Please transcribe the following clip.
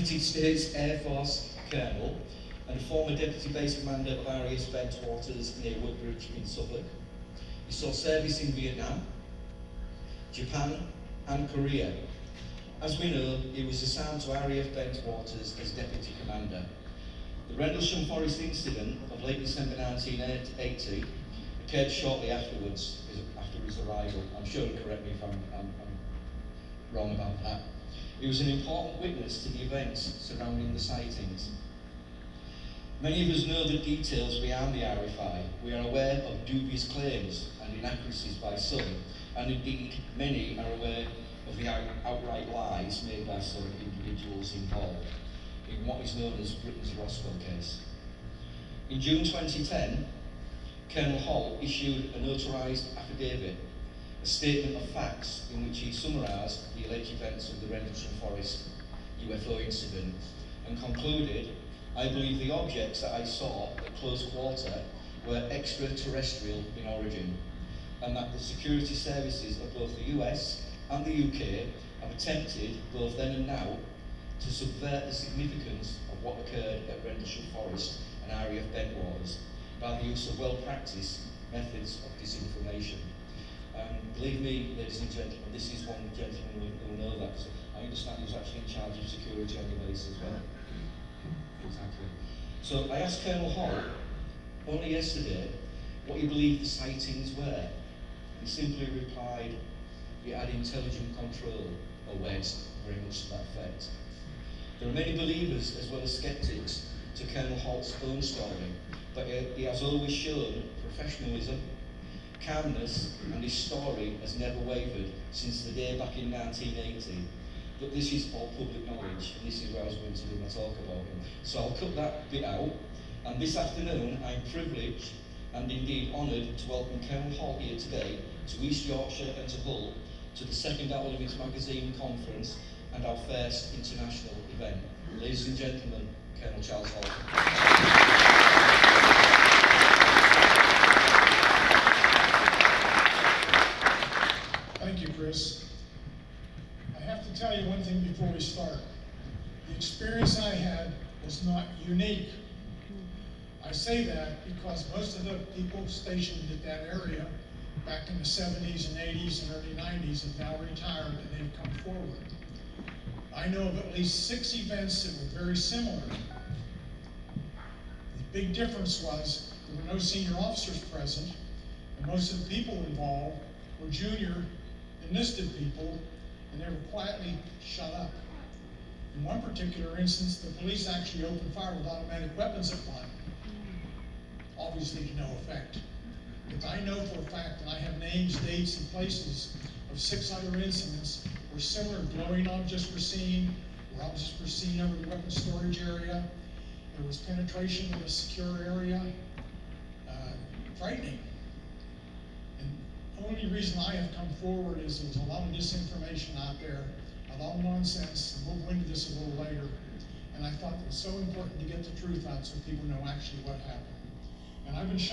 United States Air Force Colonel and former Deputy Base Commander of RAF Bentwaters near Woodbridge in Suffolk. He saw service in Vietnam, Japan and Korea. As we know, he was assigned to RAF Bentwaters as Deputy Commander. The Rendlesham Forest incident of late December 1980 occurred shortly afterwards, after his arrival. I'm sure he'll correct me if I'm wrong about that. He was an important witness to the events surrounding the sightings. Many of us know the details behind the RFI. We are aware of dubious claims and inaccuracies by some, and indeed many are aware of the outright lies made by some individuals involved in what is known as Britain's Roswell case. In June 2010, Colonel Holt issued a notarised affidavit, a statement of facts in which he summarised the alleged events of the Rendlesham Forest UFO incident and concluded, "I believe the objects that I saw at close quarter were extraterrestrial in origin, and that the security services of both the US and the UK have attempted, both then and now, to subvert the significance of what occurred at Rendlesham Forest and RAF Bentwaters by the use of well-practiced methods of disinformation." Believe me, ladies and gentlemen, this is one gentleman who will know that. So I understand he was actually in charge of security on the base as well. Exactly. So I asked Colonel Holt only yesterday what he believed the sightings were. He simply replied, "We had intelligent control," or words very much to that effect. There are many believers as well as sceptics to Colonel Holt's own story, but he has always shown professionalism, calmness, and his story has never wavered since the day back in 1980. But this is all public knowledge, and this is where I was going to do my talk about him. So I'll cut that bit out, and this afternoon I'm privileged and indeed honoured to welcome Colonel Holt here today to East Yorkshire and to Hull, to the second Outer Limits Magazine conference and our first international event. Ladies and gentlemen, Colonel Charles Holt. Thank you, Chris. I have to tell you one thing before we start. The experience I had was not unique. I say that because most of the people stationed at that area back in the 70s and 80s and early 90s have now retired and they've come forward. I know of at least 6 events that were very similar. The big difference was there were no senior officers present, and most of the people involved were junior enlisted people, and they were quietly shut up. In one particular instance, the police actually opened fire with automatic weapons at one, obviously to no effect. But I know for a fact, and I have names, dates, and places of 6 other incidents where similar glowing objects were seen, where objects were seen over the weapons storage area. There was penetration of a secure area, frightening. The only reason I have come forward is there's a lot of disinformation out there, a lot of nonsense, and we'll go into this a little later. And I thought it was so important to get the truth out so people know actually what happened. And I've been